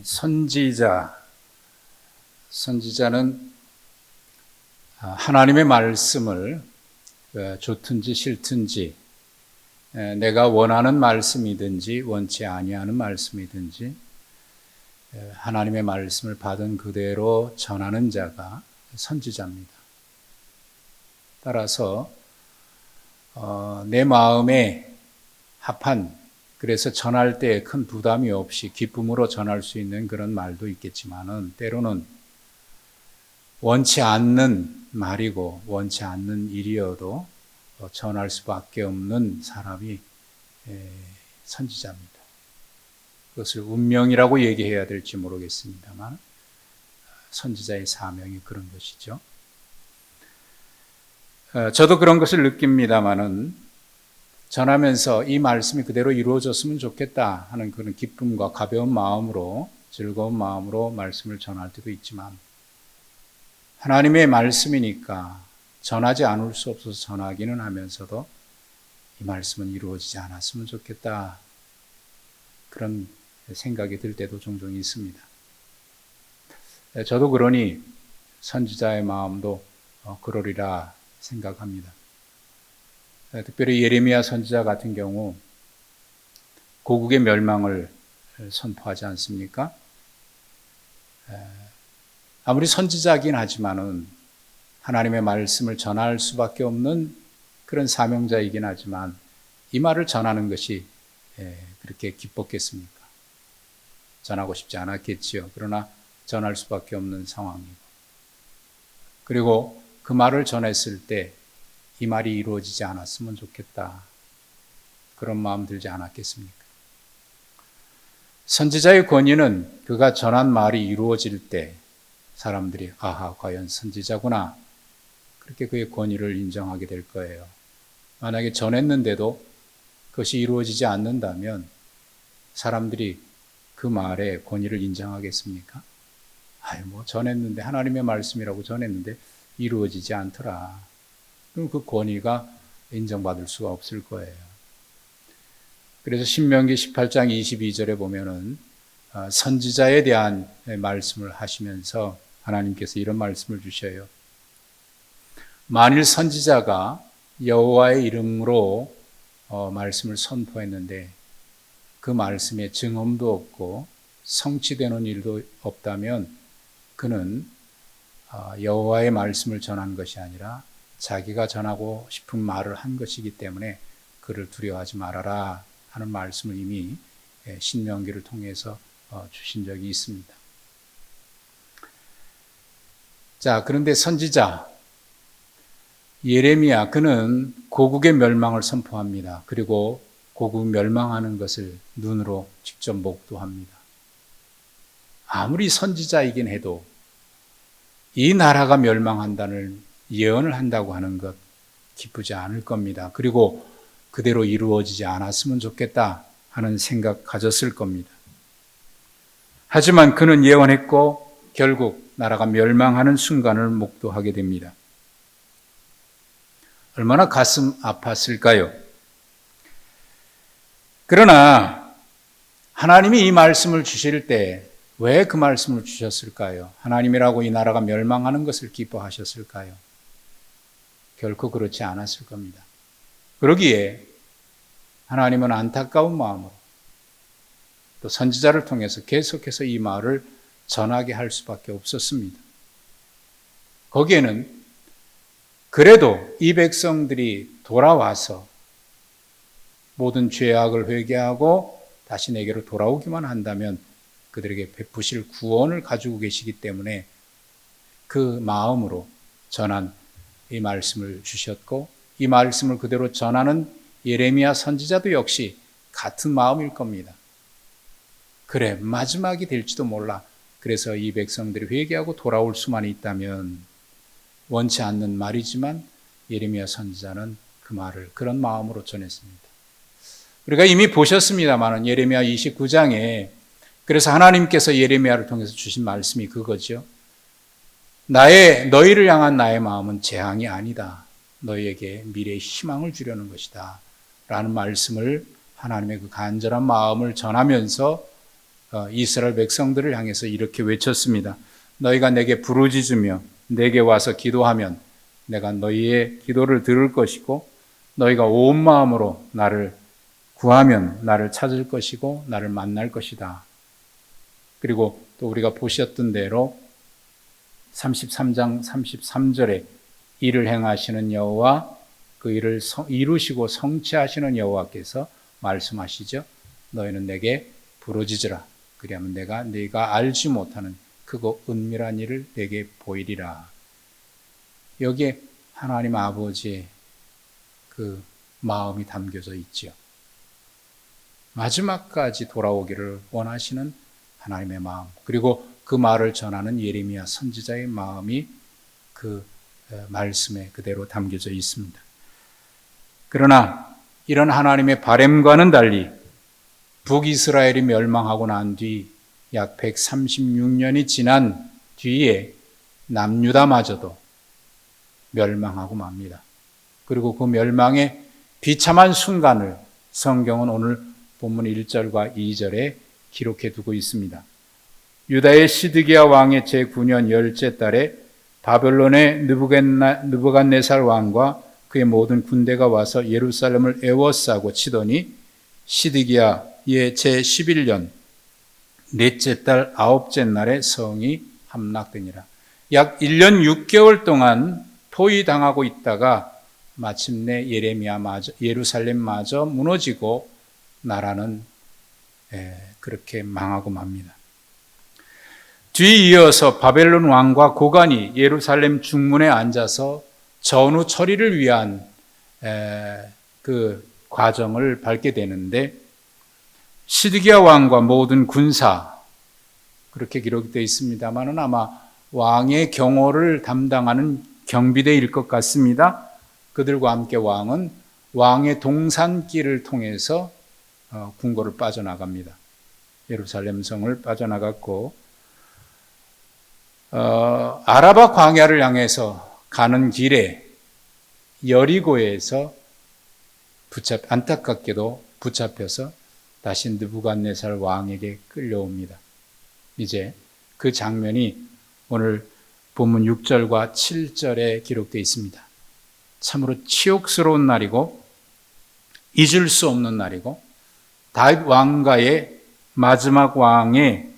선지자는 하나님의 말씀을 좋든지 싫든지, 내가 원하는 말씀이든지 원치 아니하는 말씀이든지 하나님의 말씀을 받은 그대로 전하는 자가 선지자입니다. 따라서 내 마음에 합한, 그래서 전할 때 큰 부담이 없이 기쁨으로 전할 수 있는 그런 말도 있겠지만은, 때로는 원치 않는 말이고 원치 않는 일이어도 전할 수밖에 없는 사람이 선지자입니다. 그것을 운명이라고 얘기해야 될지 모르겠습니다만, 선지자의 사명이 그런 것이죠. 저도 그런 것을 느낍니다마는, 전하면서 이 말씀이 그대로 이루어졌으면 좋겠다 하는 그런 기쁨과 가벼운 마음으로, 즐거운 마음으로 말씀을 전할 때도 있지만, 하나님의 말씀이니까 전하지 않을 수 없어서 전하기는 하면서도 이 말씀은 이루어지지 않았으면 좋겠다, 그런 생각이 들 때도 종종 있습니다. 저도 그러니 선지자의 마음도 그러리라 생각합니다. 특별히 예레미야 선지자 같은 경우 고국의 멸망을 선포하지 않습니까? 아무리 선지자이긴 하지만은 하나님의 말씀을 전할 수밖에 없는 그런 사명자이긴 하지만, 이 말을 전하는 것이 그렇게 기뻤겠습니까? 전하고 싶지 않았겠지요. 그러나 전할 수밖에 없는 상황이고, 그리고 그 말을 전했을 때 이 말이 이루어지지 않았으면 좋겠다, 그런 마음 들지 않았겠습니까? 선지자의 권위는 그가 전한 말이 이루어질 때 사람들이 아하, 과연 선지자구나, 그렇게 그의 권위를 인정하게 될 거예요. 만약에 전했는데도 그것이 이루어지지 않는다면 사람들이 그 말에 권위를 인정하겠습니까? 전했는데, 하나님의 말씀이라고 전했는데 이루어지지 않더라. 그럼 그 권위가 인정받을 수가 없을 거예요. 그래서 신명기 18장 22절에 보면은 선지자에 대한 말씀을 하시면서 하나님께서 이런 말씀을 주셔요. 만일 선지자가 여호와의 이름으로 말씀을 선포했는데 그 말씀에 증언도 없고 성취되는 일도 없다면, 그는 여호와의 말씀을 전한 것이 아니라 자기가 전하고 싶은 말을 한 것이기 때문에 그를 두려워하지 말아라 하는 말씀을 이미 신명기를 통해서 주신 적이 있습니다. 자, 그런데 선지자 예레미야, 그는 고국의 멸망을 선포합니다. 그리고 고국 멸망하는 것을 눈으로 직접 목도합니다. 아무리 선지자이긴 해도 이 나라가 멸망한다는 예언을 한다고 하는 것 기쁘지 않을 겁니다. 그리고 그대로 이루어지지 않았으면 좋겠다 하는 생각 가졌을 겁니다. 하지만 그는 예언했고 결국 나라가 멸망하는 순간을 목도하게 됩니다. 얼마나 가슴 아팠을까요? 그러나 하나님이 이 말씀을 주실 때 왜 그 말씀을 주셨을까요? 하나님이라고 이 나라가 멸망하는 것을 기뻐하셨을까요? 결코 그렇지 않았을 겁니다. 그러기에 하나님은 안타까운 마음으로 또 선지자를 통해서 계속해서 이 말을 전하게 할 수밖에 없었습니다. 거기에는 그래도 이 백성들이 돌아와서 모든 죄악을 회개하고 다시 내게로 돌아오기만 한다면 그들에게 베푸실 구원을 가지고 계시기 때문에 그 마음으로 전한 이 말씀을 주셨고, 이 말씀을 그대로 전하는 예레미야 선지자도 역시 같은 마음일 겁니다. 그래, 마지막이 될지도 몰라. 그래서 이 백성들이 회개하고 돌아올 수만 있다면, 원치 않는 말이지만 예레미야 선지자는 그 말을 그런 마음으로 전했습니다. 우리가 이미 보셨습니다만 예레미야 29장에 그래서 하나님께서 예레미야를 통해서 주신 말씀이 그거죠. 너희를 향한 나의 마음은 재앙이 아니다. 너희에게 미래의 희망을 주려는 것이다. 라는 말씀을, 하나님의 그 간절한 마음을 전하면서 이스라엘 백성들을 향해서 이렇게 외쳤습니다. 너희가 내게 부르짖으며 내게 와서 기도하면 내가 너희의 기도를 들을 것이고 너희가 온 마음으로 나를 구하면 나를 찾을 것이고 나를 만날 것이다. 그리고 또 우리가 보셨던 대로 33장 33절에 일을 행하시는 여호와 그 일을 이루시고 성취하시는 여호와께서 말씀하시죠. 너희는 내게 부르짖으라. 그리하면 내가 네가 알지 못하는 크고 은밀한 일을 내게 보이리라. 여기에 하나님 아버지의 그 마음이 담겨져 있지요. 마지막까지 돌아오기를 원하시는 하나님의 마음, 그리고 그 말을 전하는 예레미야 선지자의 마음이 그 말씀에 그대로 담겨져 있습니다. 그러나 이런 하나님의 바람과는 달리 북이스라엘이 멸망하고 난 뒤 약 136년이 지난 뒤에 남유다마저도 멸망하고 맙니다. 그리고 그 멸망의 비참한 순간을 성경은 오늘 본문 1절과 2절에 기록해 두고 있습니다. 유다의 시드기야 왕의 제9년 열째 달에 바벨론의 느부갓네살 왕과 그의 모든 군대가 와서 예루살렘을 에워싸고 치더니 시드기야의 제11년 넷째 달 아홉째 날에 성이 함락되니라. 약 1년 6개월 동안 포위당하고 있다가 마침내 예루살렘마저 무너지고 나라는 그렇게 망하고 맙니다. 뒤에 이어서 바벨론 왕과 고관이 예루살렘 중문에 앉아서 전후 처리를 위한 그 과정을 밟게 되는데 시드기야 왕과 모든 군사 그렇게 기록되어 있습니다만은 아마 왕의 경호를 담당하는 경비대일 것 같습니다. 그들과 함께 왕은 왕의 동산길을 통해서 궁궐을 빠져나갑니다. 예루살렘 성을 빠져나갔고 아라바 광야를 향해서 가는 길에 여리고에서 안타깝게도 붙잡혀서 다시 느부갓네살 왕에게 끌려옵니다. 이제 그 장면이 오늘 본문 6절과 7절에 기록되어 있습니다. 참으로 치욕스러운 날이고 잊을 수 없는 날이고 다윗 왕가의 마지막 왕의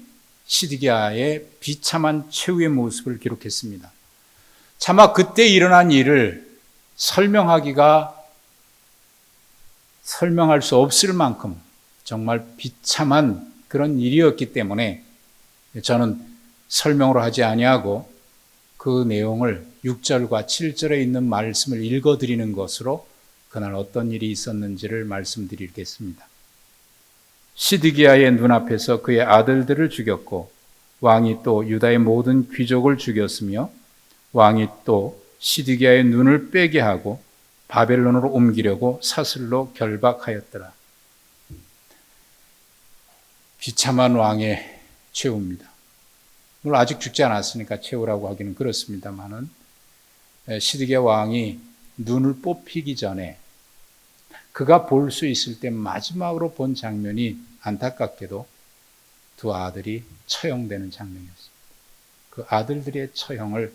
시드기야의 비참한 최후의 모습을 기록했습니다. 차마 그때 일어난 일을 설명할 수 없을 만큼 정말 비참한 그런 일이었기 때문에 저는 설명으로 하지 아니하고 그 내용을 6절과 7절에 있는 말씀을 읽어드리는 것으로 그날 어떤 일이 있었는지를 말씀드리겠습니다. 시드기야의 눈앞에서 그의 아들들을 죽였고 왕이 또 유다의 모든 귀족을 죽였으며 왕이 또 시드기야의 눈을 빼게 하고 바벨론으로 옮기려고 사슬로 결박하였더라. 비참한 왕의 최후입니다. 물론 아직 죽지 않았으니까 최후라고 하기는 그렇습니다만은 시드기야 왕이 눈을 뽑히기 전에 그가 볼 수 있을 때 마지막으로 본 장면이 안타깝게도 두 아들이 처형되는 장면이었습니다. 그 아들들의 처형을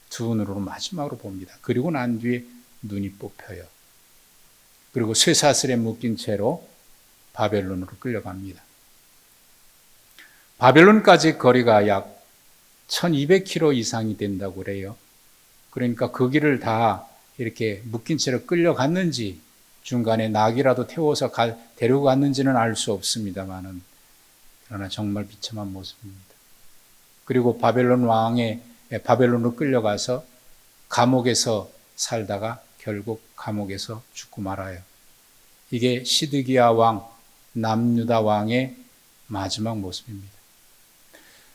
두 눈으로 마지막으로 봅니다. 그리고 난 뒤에 눈이 뽑혀요. 그리고 쇠사슬에 묶인 채로 바벨론으로 끌려갑니다. 바벨론까지 거리가 약 1200km 이상이 된다고 그래요. 그러니까 그 길을 다 이렇게 묶인 채로 끌려갔는지 중간에 낙이라도 태워서 데리고 갔는지는 알 수 없습니다만은 그러나 정말 비참한 모습입니다. 그리고 바벨론으로 끌려가서 감옥에서 살다가 결국 감옥에서 죽고 말아요. 이게 시드기야 왕, 남유다 왕의 마지막 모습입니다.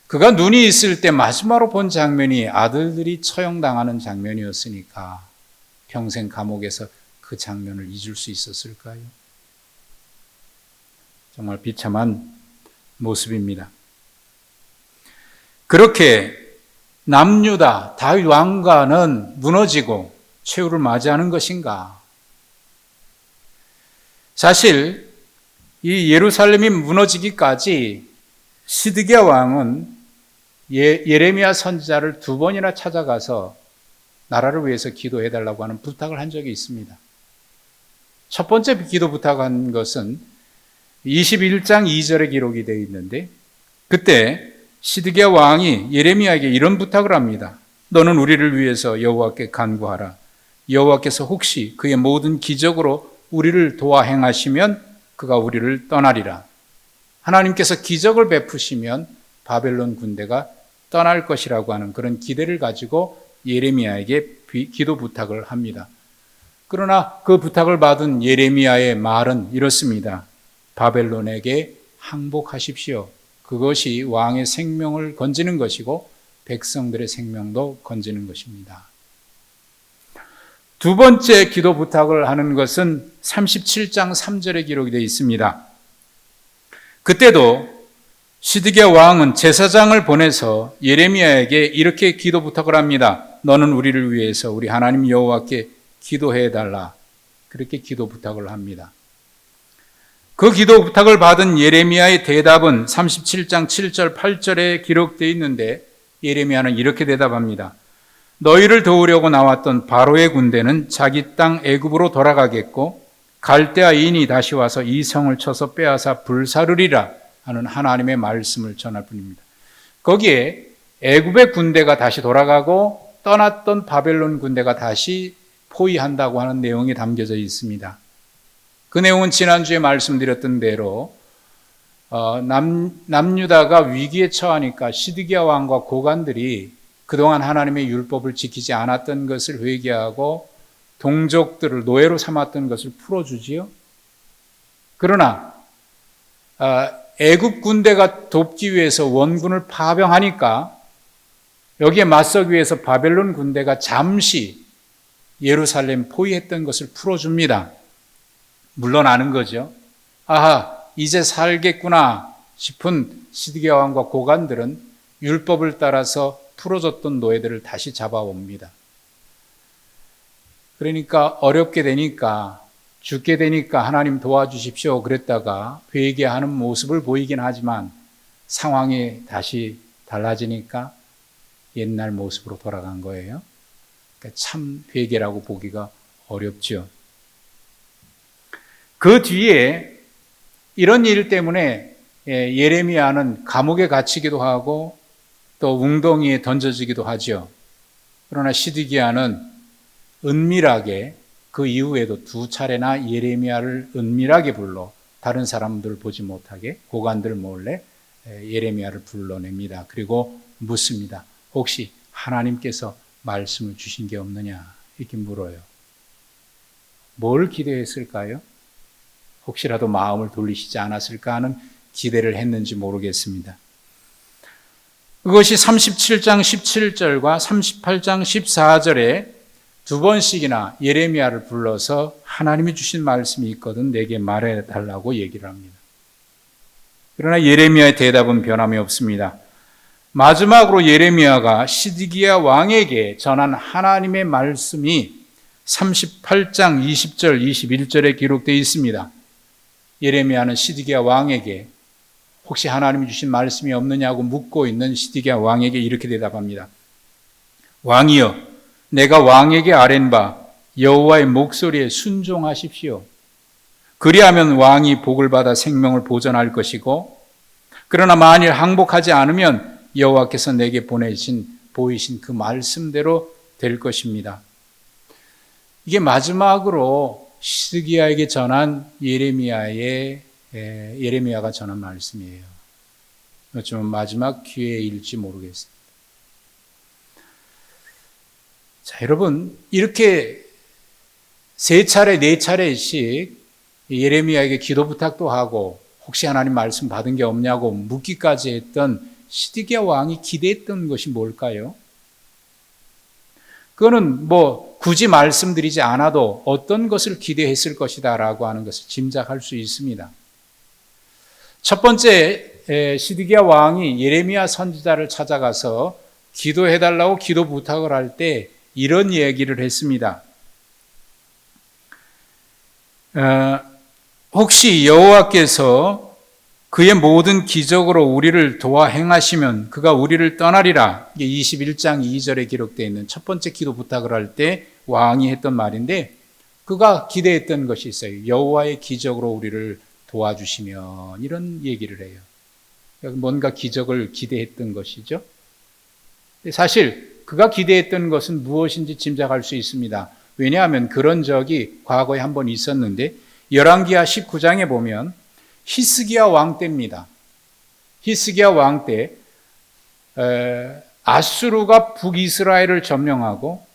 그가 눈이 있을 때 마지막으로 본 장면이 아들들이 처형당하는 장면이었으니까 평생 감옥에서 그 장면을 잊을 수 있었을까요? 정말 비참한 모습입니다. 그렇게 남유다 다윗 왕가는 무너지고 최후를 맞이하는 것인가? 사실 이 예루살렘이 무너지기까지 시드기야 왕은 예레미야 선지자를 2번이나 찾아가서 나라를 위해서 기도해달라고 하는 부탁을 한 적이 있습니다. 첫 번째 기도 부탁한 것은 21장 2절에 기록이 되어 있는데, 그때 시드기야 왕이 예레미야에게 이런 부탁을 합니다. 너는 우리를 위해서 여호와께 간구하라. 여호와께서 혹시 그의 모든 기적으로 우리를 도와 행하시면 그가 우리를 떠나리라. 하나님께서 기적을 베푸시면 바벨론 군대가 떠날 것이라고 하는 그런 기대를 가지고 예레미야에게 기도 부탁을 합니다. 그러나 그 부탁을 받은 예레미야의 말은 이렇습니다. 바벨론에게 항복하십시오. 그것이 왕의 생명을 건지는 것이고 백성들의 생명도 건지는 것입니다. 두 번째 기도 부탁을 하는 것은 37장 3절에 기록이 되어 있습니다. 그때도 시드기야 왕은 제사장을 보내서 예레미야에게 이렇게 기도 부탁을 합니다. 너는 우리를 위해서 우리 하나님 여호와께 기도해달라. 그렇게 기도 부탁을 합니다. 그 기도 부탁을 받은 예레미야의 대답은 37장 7절 8절에 기록되어 있는데, 예레미야는 이렇게 대답합니다. 너희를 도우려고 나왔던 바로의 군대는 자기 땅 애굽으로 돌아가겠고 갈대아인이 다시 와서 이 성을 쳐서 빼앗아 불사르리라 하는 하나님의 말씀을 전할 뿐입니다. 거기에 애굽의 군대가 다시 돌아가고 떠났던 바벨론 군대가 다시 포위한다고 하는 내용이 담겨져 있습니다. 그 내용은 지난주에 말씀드렸던 대로 남유다가 위기에 처하니까 시드기야 왕과 고관들이 그동안 하나님의 율법을 지키지 않았던 것을 회개하고 동족들을 노예로 삼았던 것을 풀어주지요. 그러나 애굽 군대가 돕기 위해서 원군을 파병하니까 여기에 맞서기 위해서 바벨론 군대가 잠시 예루살렘 포위했던 것을 풀어줍니다. 물러나는 거죠. 아하, 이제 살겠구나 싶은 시드기야 왕과 고관들은 율법을 따라서 풀어줬던 노예들을 다시 잡아옵니다. 그러니까 어렵게 되니까, 죽게 되니까 하나님 도와주십시오 그랬다가 회개하는 모습을 보이긴 하지만 상황이 다시 달라지니까 옛날 모습으로 돌아간 거예요. 그러니까 참 회개라고 보기가 어렵죠. 그 뒤에 이런 일 때문에 예레미야는 감옥에 갇히기도 하고 또 웅덩이에 던져지기도 하죠. 그러나 시드기야는 은밀하게 그 이후에도 2차례나 예레미야를 은밀하게 불러 다른 사람들 보지 못하게 고관들 몰래 예레미야를 불러냅니다. 그리고 묻습니다. 혹시 하나님께서 말씀을 주신 게 없느냐 이렇게 물어요. 뭘 기대했을까요? 혹시라도 마음을 돌리시지 않았을까 하는 기대를 했는지 모르겠습니다. 그것이 37장 17절과 38장 14절에 2번씩이나 예레미야를 불러서 하나님이 주신 말씀이 있거든 내게 말해달라고 얘기를 합니다. 그러나 예레미야의 대답은 변함이 없습니다. 마지막으로 예레미야가 시드기야 왕에게 전한 하나님의 말씀이 38장 20절 21절에 기록되어 있습니다. 예레미야는 시드기야 왕에게 혹시 하나님이 주신 말씀이 없느냐고 묻고 있는 시드기야 왕에게 이렇게 대답합니다. 왕이여, 내가 왕에게 아랜 바 여호와의 목소리에 순종하십시오. 그리하면 왕이 복을 받아 생명을 보존할 것이고, 그러나 만일 항복하지 않으면 여호와께서 내게 보이신 그 말씀대로 될 것입니다. 이게 마지막으로 시드기야에게 전한 예레미야가 전한 말씀이에요. 어쩌면 마지막 기회일지 모르겠습니다. 자, 여러분, 이렇게 3차례, 4차례씩 예레미야에게 기도 부탁도 하고 혹시 하나님 말씀 받은 게 없냐고 묻기까지 했던 시드기야 왕이 기대했던 것이 뭘까요? 그거는 굳이 말씀드리지 않아도 어떤 것을 기대했을 것이다라고 하는 것을 짐작할 수 있습니다. 첫 번째, 시드기야 왕이 예레미야 선지자를 찾아가서 기도해달라고 기도 부탁을 할 때 이런 얘기를 했습니다. 혹시 여호와께서 그의 모든 기적으로 우리를 도와 행하시면 그가 우리를 떠나리라. 이게 21장 2절에 기록되어 있는 첫 번째 기도 부탁을 할 때 왕이 했던 말인데, 그가 기대했던 것이 있어요. 여호와의 기적으로 우리를 도와주시면, 이런 얘기를 해요. 뭔가 기적을 기대했던 것이죠. 사실 그가 기대했던 것은 무엇인지 짐작할 수 있습니다. 왜냐하면 그런 적이 과거에 한 번 있었는데, 열왕기하 19장에 보면 히스기야 왕 때입니다. 히스기야 왕 때 아수르가 북이스라엘을 점령하고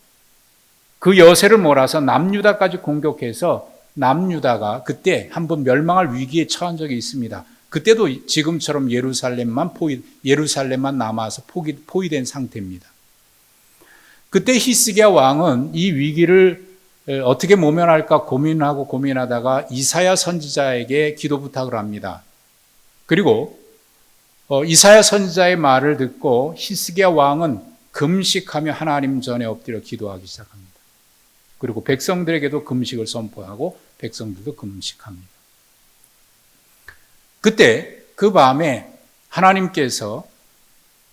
그 여세를 몰아서 남유다까지 공격해서 남유다가 그때 한번 멸망할 위기에 처한 적이 있습니다. 그때도 지금처럼 예루살렘만 남아서 포위된 상태입니다. 그때 히스기야 왕은 이 위기를 어떻게 모면할까 고민하다가 이사야 선지자에게 기도 부탁을 합니다. 그리고 이사야 선지자의 말을 듣고 히스기야 왕은 금식하며 하나님 전에 엎드려 기도하기 시작합니다. 그리고 백성들에게도 금식을 선포하고 백성들도 금식합니다. 그때 그 밤에 하나님께서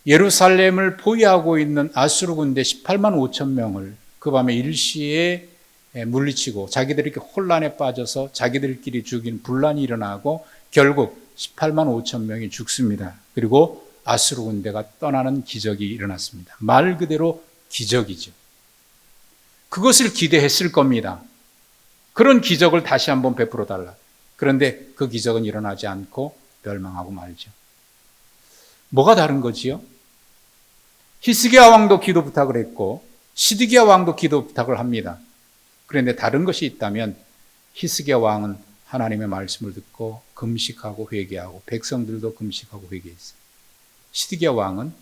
예루살렘을 포위하고 있는 아수르 군대 18만 5천 명을 그 밤에 일시에 물리치고 자기들이 혼란에 빠져서 자기들끼리 죽인 분란이 일어나고 결국 18만 5천 명이 죽습니다. 그리고 아수르 군대가 떠나는 기적이 일어났습니다. 말 그대로 기적이죠. 그것을 기대했을 겁니다. 그런 기적을 다시 한번 베풀어 달라. 그런데 그 기적은 일어나지 않고 멸망하고 말죠. 뭐가 다른 거지요? 히스기야 왕도 기도 부탁을 했고 시드기야 왕도 기도 부탁을 합니다. 그런데 다른 것이 있다면 히스기야 왕은 하나님의 말씀을 듣고 금식하고 회개하고 백성들도 금식하고 회개했어요. 시드기야 왕은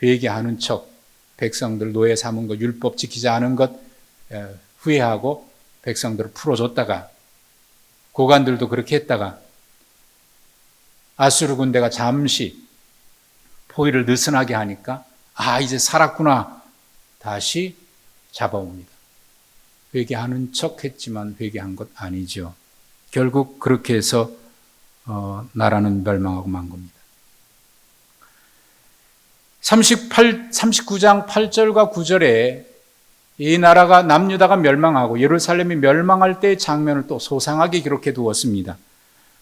회개하는 척 백성들 노예 삼은 것, 율법 지키지 않은 것 후회하고 백성들을 풀어줬다가 고관들도 그렇게 했다가 아수르 군대가 잠시 포위를 느슨하게 하니까 이제 살았구나 다시 잡아옵니다. 회개하는 척 했지만 회개한 것 아니죠. 결국 그렇게 해서 나라는 멸망하고 만 겁니다. 39장 8절과 9절에 이 나라가 남유다가 멸망하고 예루살렘이 멸망할 때의 장면을 또 소상하게 기록해 두었습니다.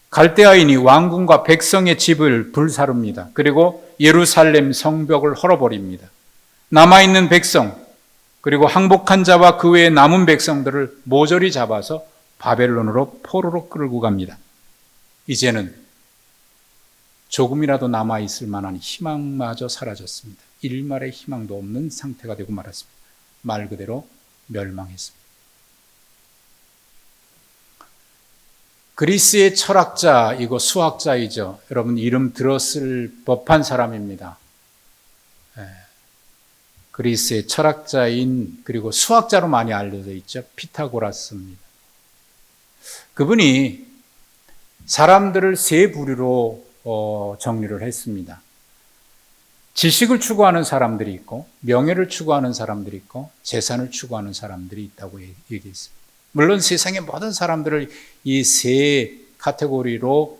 갈대아인이 왕궁과 백성의 집을 불사릅니다. 그리고 예루살렘 성벽을 헐어버립니다. 남아있는 백성 그리고 항복한 자와 그 외에 남은 백성들을 모조리 잡아서 바벨론으로 포로로 끌고 갑니다. 이제는 조금이라도 남아있을 만한 희망마저 사라졌습니다. 일말의 희망도 없는 상태가 되고 말았습니다. 말 그대로 멸망했습니다. 그리스의 철학자이고 수학자이죠. 여러분 이름 들었을 법한 사람입니다. 그리스의 철학자인 그리고 수학자로 많이 알려져 있죠. 피타고라스입니다. 그분이 사람들을 세 부류로 정리를 했습니다. 지식을 추구하는 사람들이 있고 명예를 추구하는 사람들이 있고 재산을 추구하는 사람들이 있다고 얘기했습니다. 물론 세상의 모든 사람들을 이 세 카테고리로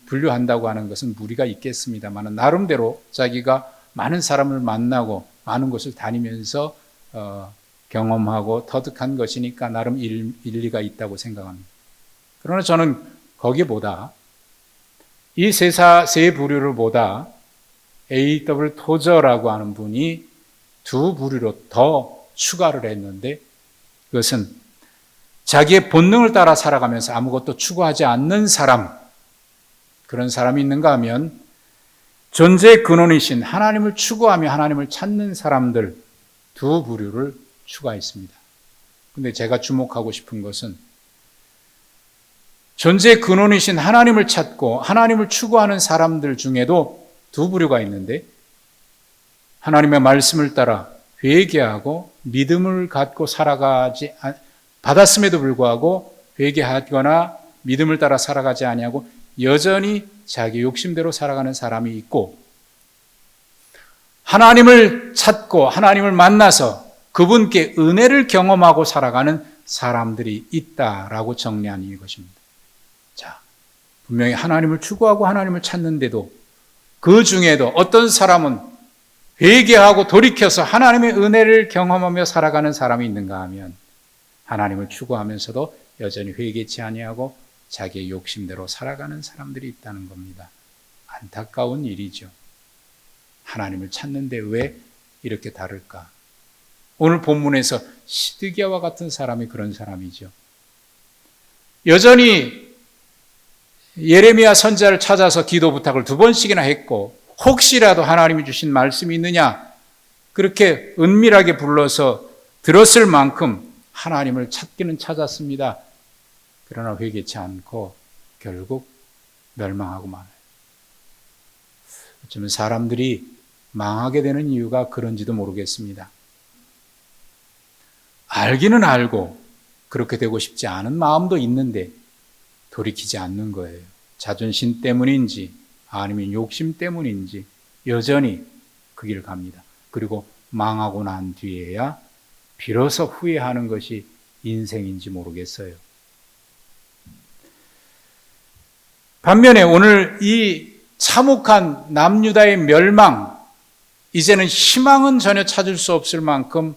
분류한다고 하는 것은 무리가 있겠습니다만 나름대로 자기가 많은 사람을 만나고 많은 곳을 다니면서 경험하고 터득한 것이니까 나름 일리가 있다고 생각합니다. 그러나 저는 거기보다 이 세 부류를 보다 A.W. 토저라고 하는 분이 두 부류로 더 추가를 했는데 그것은 자기의 본능을 따라 살아가면서 아무것도 추구하지 않는 사람, 그런 사람이 있는가 하면 존재의 근원이신 하나님을 추구하며 하나님을 찾는 사람들 두 부류를 추가했습니다. 그런데 제가 주목하고 싶은 것은 존재의 근원이신 하나님을 찾고 하나님을 추구하는 사람들 중에도 두 부류가 있는데 하나님의 말씀을 따라 회개하고 믿음을 갖고 살아가지 받았음에도 불구하고 회개하거나 믿음을 따라 살아가지 아니하고 여전히 자기 욕심대로 살아가는 사람이 있고 하나님을 찾고 하나님을 만나서 그분께 은혜를 경험하고 살아가는 사람들이 있다라고 정리한 이것입니다. 자, 분명히 하나님을 추구하고 하나님을 찾는데도 그 중에도 어떤 사람은 회개하고 돌이켜서 하나님의 은혜를 경험하며 살아가는 사람이 있는가 하면 하나님을 추구하면서도 여전히 회개치 아니하고 자기의 욕심대로 살아가는 사람들이 있다는 겁니다. 안타까운 일이죠. 하나님을 찾는데 왜 이렇게 다를까? 오늘 본문에서 시드기야와 같은 사람이 그런 사람이죠. 여전히 예레미야 선지자를 찾아서 기도 부탁을 2번씩이나 했고 혹시라도 하나님이 주신 말씀이 있느냐 그렇게 은밀하게 불러서 들었을 만큼 하나님을 찾기는 찾았습니다. 그러나 회개치 않고 결국 멸망하고 말아요. 어쩌면 사람들이 망하게 되는 이유가 그런지도 모르겠습니다. 알기는 알고 그렇게 되고 싶지 않은 마음도 있는데 돌이키지 않는 거예요. 자존심 때문인지 아니면 욕심 때문인지 여전히 그 길을 갑니다. 그리고 망하고 난 뒤에야 비로소 후회하는 것이 인생인지 모르겠어요. 반면에 오늘 이 참혹한 남유다의 멸망, 이제는 희망은 전혀 찾을 수 없을 만큼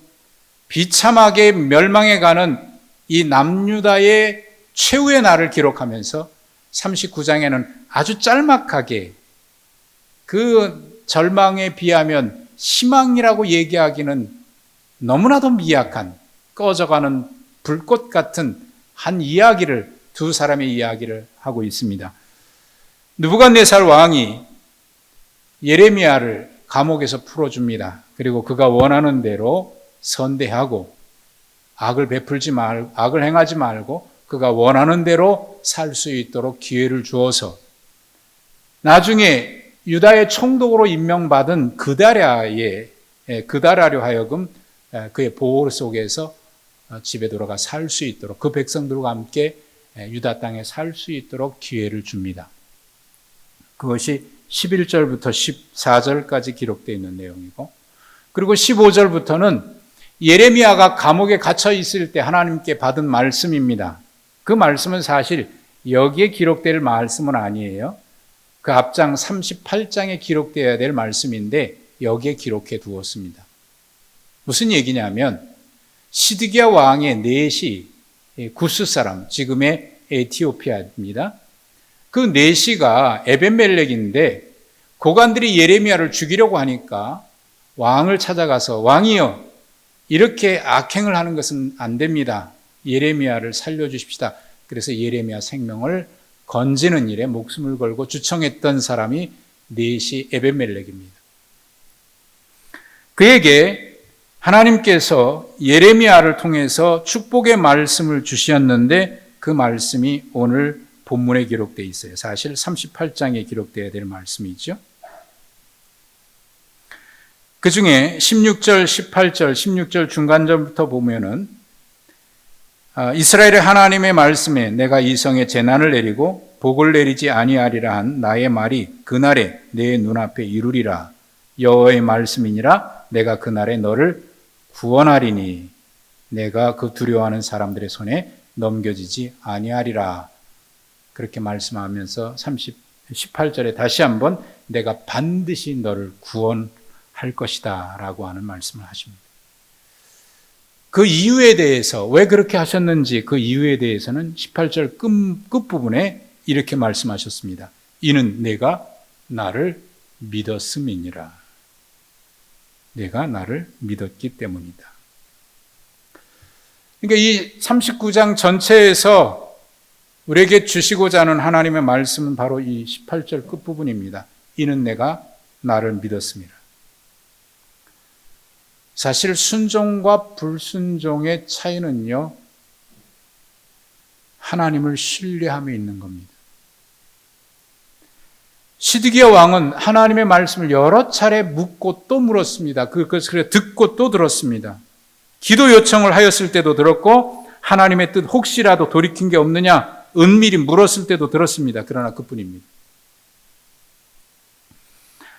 비참하게 멸망해가는 이 남유다의 최후의 날을 기록하면서 39장에는 아주 짤막하게 그 절망에 비하면 희망이라고 얘기하기는 너무나도 미약한 꺼져가는 불꽃 같은 한 이야기를, 두 사람의 이야기를 하고 있습니다. 느부갓네살 왕이 예레미야를 감옥에서 풀어줍니다. 그리고 그가 원하는 대로 선대하고 악을 행하지 말고 그가 원하는 대로 살 수 있도록 기회를 주어서 나중에 유다의 총독으로 임명받은 그다랴로 하여금 그의 보호 속에서 집에 돌아가 살 수 있도록 그 백성들과 함께 유다 땅에 살 수 있도록 기회를 줍니다. 그것이 11절부터 14절까지 기록되어 있는 내용이고, 그리고 15절부터는 예레미야가 감옥에 갇혀 있을 때 하나님께 받은 말씀입니다. 그 말씀은 사실 여기에 기록될 말씀은 아니에요. 그 앞장 38장에 기록되어야 될 말씀인데 여기에 기록해 두었습니다. 무슨 얘기냐면 시드기야 왕의 넷이 구스 사람, 지금의 에티오피아입니다. 그 넷이가 에벤멜렉인데 고관들이 예레미야를 죽이려고 하니까 왕을 찾아가서 왕이여 이렇게 악행을 하는 것은 안 됩니다. 예레미야를 살려주십시다. 그래서 예레미야 생명을 건지는 일에 목숨을 걸고 주청했던 사람이 넷이 에벤멜렉입니다. 그에게 하나님께서 예레미야를 통해서 축복의 말씀을 주셨는데 그 말씀이 오늘 본문에 기록되어 있어요. 사실 38장에 기록되어야 될 말씀이죠. 그 중에 16절, 18절, 16절 중간절부터 보면은 이스라엘의 하나님의 말씀에 내가 이 성에 재난을 내리고 복을 내리지 아니하리라 한 나의 말이 그날에 내 눈앞에 이루리라. 여호와의 말씀이니라. 내가 그날에 너를 구원하리니 내가 그 두려워하는 사람들의 손에 넘겨지지 아니하리라. 그렇게 말씀하면서 18절에 다시 한번 내가 반드시 너를 구원할 것이다 라고 하는 말씀을 하십니다. 그 이유에 대해서 왜 그렇게 하셨는지 그 이유에 대해서는 18절 끝부분에 이렇게 말씀하셨습니다. 이는 내가 나를 믿었음이니라. 내가 나를 믿었기 때문이다. 그러니까 이 39장 전체에서 우리에게 주시고자 하는 하나님의 말씀은 바로 이 18절 끝부분입니다. 이는 내가 나를 믿었음이라. 사실 순종과 불순종의 차이는요, 하나님을 신뢰함에 있는 겁니다. 시드기야 왕은 하나님의 말씀을 여러 차례 묻고 또 물었습니다. 그래서 듣고 또 들었습니다. 기도 요청을 하였을 때도 들었고 하나님의 뜻 혹시라도 돌이킨 게 없느냐 은밀히 물었을 때도 들었습니다. 그러나 그뿐입니다.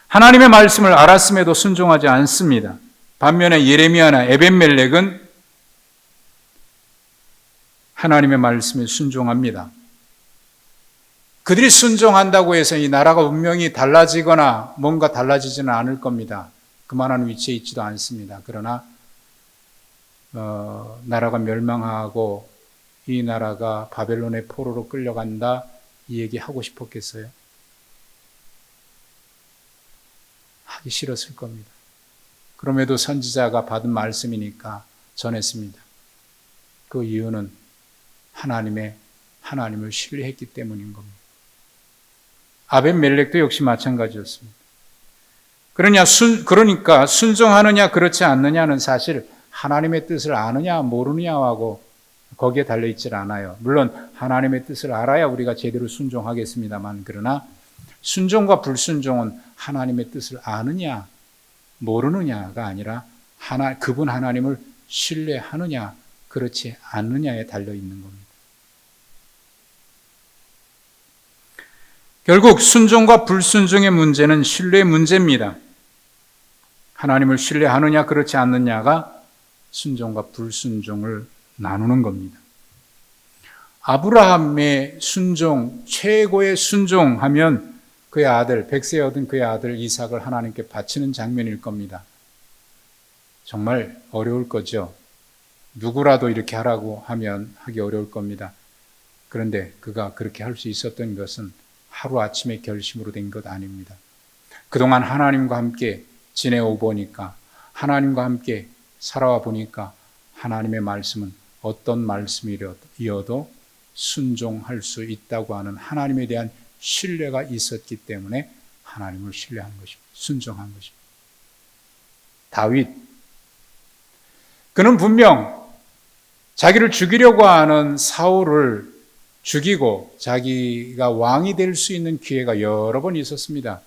하나님의 말씀을 알았음에도 순종하지 않습니다. 반면에 예레미야나 에벤멜렉은 하나님의 말씀에 순종합니다. 그들이 순종한다고 해서 이 나라가 운명이 달라지거나 뭔가 달라지지는 않을 겁니다. 그만한 위치에 있지도 않습니다. 그러나 나라가 멸망하고 이 나라가 바벨론의 포로로 끌려간다, 이 얘기 하고 싶었겠어요? 하기 싫었을 겁니다. 그럼에도 선지자가 받은 말씀이니까 전했습니다. 그 이유는 하나님을 신뢰했기 때문인 겁니다. 아벤멜렉도 역시 마찬가지였습니다. 그러니까 순종하느냐 그렇지 않느냐는 사실 하나님의 뜻을 아느냐 모르느냐하고 거기에 달려있질 않아요. 물론 하나님의 뜻을 알아야 우리가 제대로 순종하겠습니다만, 그러나 순종과 불순종은 하나님의 뜻을 아느냐 모르느냐가 아니라 그분 하나님을 신뢰하느냐 그렇지 않느냐에 달려있는 겁니다. 결국 순종과 불순종의 문제는 신뢰의 문제입니다. 하나님을 신뢰하느냐 그렇지 않느냐가 순종과 불순종을 나누는 겁니다. 아브라함의 순종, 최고의 순종하면 그의 아들, 100세 얻은 그의 아들 이삭을 하나님께 바치는 장면일 겁니다. 정말 어려울 거죠. 누구라도 이렇게 하라고 하면 하기 어려울 겁니다. 그런데 그가 그렇게 할 수 있었던 것은 하루아침에 결심으로 된 것 아닙니다. 그동안 하나님과 함께 지내오 보니까, 하나님과 함께 살아와 보니까 하나님의 말씀은 어떤 말씀이어도 순종할 수 있다고 하는 하나님에 대한 신뢰가 있었기 때문에 하나님을 신뢰한 것입니다. 순종한 것입니다. 다윗, 그는 분명 자기를 죽이려고 하는 사울을 죽이고 자기가 왕이 될 수 있는 기회가 여러 번 있었습니다.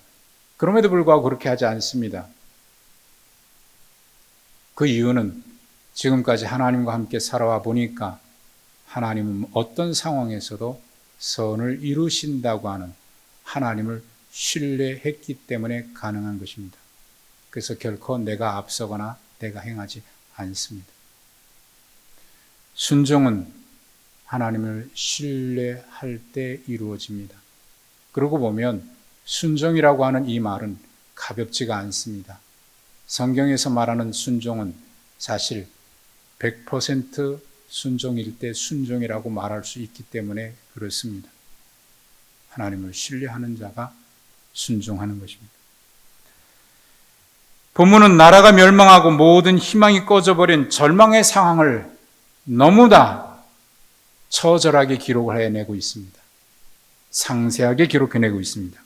그럼에도 불구하고 그렇게 하지 않습니다. 그 이유는 지금까지 하나님과 함께 살아와 보니까 하나님은 어떤 상황에서도 선을 이루신다고 하는 하나님을 신뢰했기 때문에 가능한 것입니다. 그래서 결코 내가 앞서거나 내가 행하지 않습니다. 순종은 하나님을 신뢰할 때 이루어집니다. 그러고 보면 순종이라고 하는 이 말은 가볍지가 않습니다. 성경에서 말하는 순종은 사실 100% 순종일 때 순종이라고 말할 수 있기 때문에 그렇습니다. 하나님을 신뢰하는 자가 순종하는 것입니다. 본문은 나라가 멸망하고 모든 희망이 꺼져버린 절망의 상황을 너무나 처절하게 기록을 해내고 있습니다. 상세하게 기록해내고 있습니다.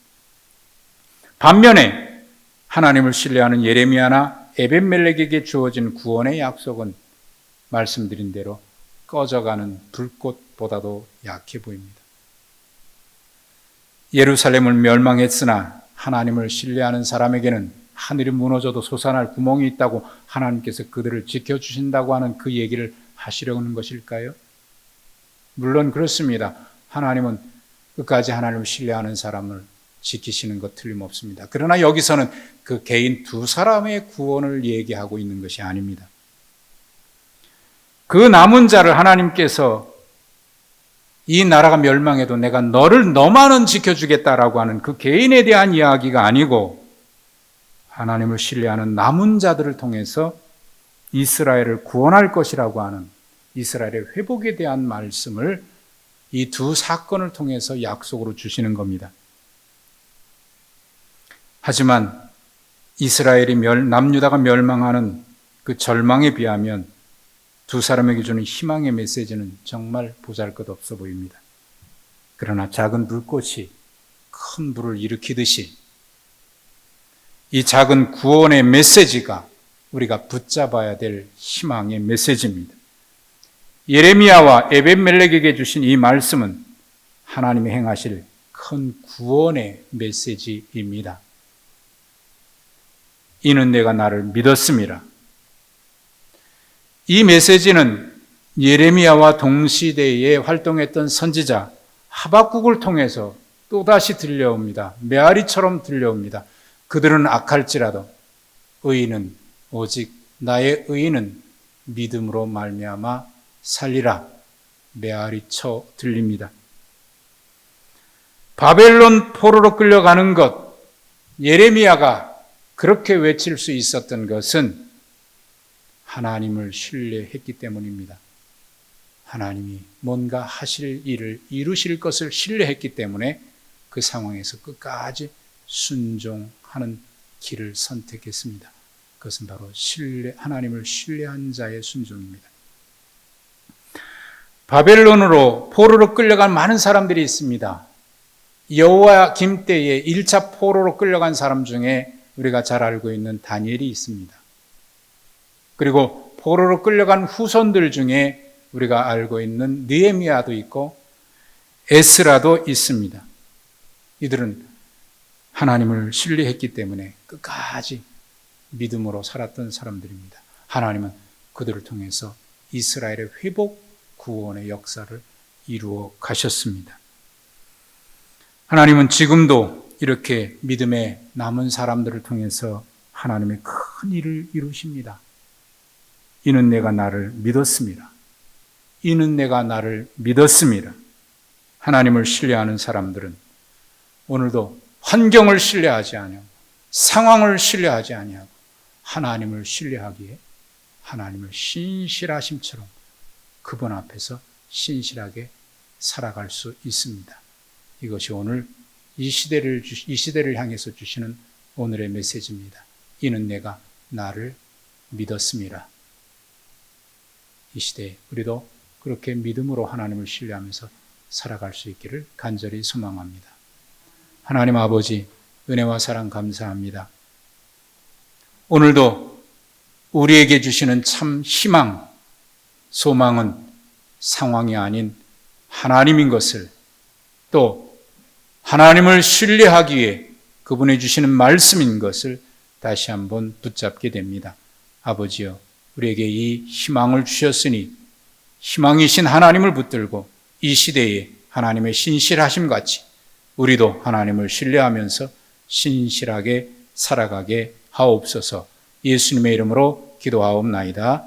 반면에 하나님을 신뢰하는 예레미야나 에벤멜렉에게 주어진 구원의 약속은 말씀드린 대로 꺼져가는 불꽃보다도 약해 보입니다. 예루살렘을 멸망했으나 하나님을 신뢰하는 사람에게는 하늘이 무너져도 솟아날 구멍이 있다고 하나님께서 그들을 지켜주신다고 하는 그 얘기를 하시려는 것일까요? 물론 그렇습니다. 하나님은 끝까지 하나님을 신뢰하는 사람을 지키시는 것 틀림없습니다. 그러나 여기서는 그 개인 두 사람의 구원을 얘기하고 있는 것이 아닙니다. 그 남은 자를 하나님께서 이 나라가 멸망해도 내가 너만은 지켜주겠다라고 하는 그 개인에 대한 이야기가 아니고 하나님을 신뢰하는 남은 자들을 통해서 이스라엘을 구원할 것이라고 하는 이스라엘의 회복에 대한 말씀을 이 두 사건을 통해서 약속으로 주시는 겁니다. 하지만 이스라엘이 남유다가 멸망하는 그 절망에 비하면 두 사람에게 주는 희망의 메시지는 정말 보잘것없어 보입니다. 그러나 작은 불꽃이 큰 불을 일으키듯이 이 작은 구원의 메시지가 우리가 붙잡아야 될 희망의 메시지입니다. 예레미야와 에벤멜렉에게 주신 이 말씀은 하나님이 행하실 큰 구원의 메시지입니다. 이는 내가 나를 믿었음이라. 이 메시지는 예레미야와 동시대에 활동했던 선지자 하박국을 통해서 또다시 들려옵니다. 메아리처럼 들려옵니다. 그들은 악할지라도 의인은 오직 나의 의인은 믿음으로 말미암아 살리라. 메아리쳐 들립니다. 바벨론 포로로 끌려가는 것, 예레미야가 그렇게 외칠 수 있었던 것은 하나님을 신뢰했기 때문입니다. 하나님이 뭔가 하실 일을 이루실 것을 신뢰했기 때문에 그 상황에서 끝까지 순종하는 길을 선택했습니다. 그것은 바로 하나님을 신뢰한 자의 순종입니다. 바벨론으로 포로로 끌려간 많은 사람들이 있습니다. 여호야김 때에 1차 포로로 끌려간 사람 중에 우리가 잘 알고 있는 다니엘이 있습니다. 그리고 포로로 끌려간 후손들 중에 우리가 알고 있는 느헤미야도 있고 에스라도 있습니다. 이들은 하나님을 신뢰했기 때문에 끝까지 믿음으로 살았던 사람들입니다. 하나님은 그들을 통해서 이스라엘의 회복, 구원의 역사를 이루어 가셨습니다. 하나님은 지금도 이렇게 믿음에 남은 사람들을 통해서 하나님의 큰 일을 이루십니다. 이는 내가 나를 믿었습니다. 이는 내가 나를 믿었습니다. 하나님을 신뢰하는 사람들은 오늘도 환경을 신뢰하지 아니하고 상황을 신뢰하지 아니하고 하나님을 신뢰하기에 하나님을 신실하심처럼 그분 앞에서 신실하게 살아갈 수 있습니다. 이것이 오늘 이 시대를 향해서 주시는 오늘의 메시지입니다. 이는 내가 나를 믿었습니다. 이 시대에 우리도 그렇게 믿음으로 하나님을 신뢰하면서 살아갈 수 있기를 간절히 소망합니다. 하나님 아버지, 은혜와 사랑 감사합니다. 오늘도 우리에게 주시는 참 희망, 소망은 상황이 아닌 하나님인 것을, 또 하나님을 신뢰하기 위해 그분이 주시는 말씀인 것을 다시 한번 붙잡게 됩니다. 아버지여, 우리에게 이 희망을 주셨으니 희망이신 하나님을 붙들고 이 시대에 하나님의 신실하심 같이 우리도 하나님을 신뢰하면서 신실하게 살아가게 하옵소서. 예수님의 이름으로 기도하옵나이다.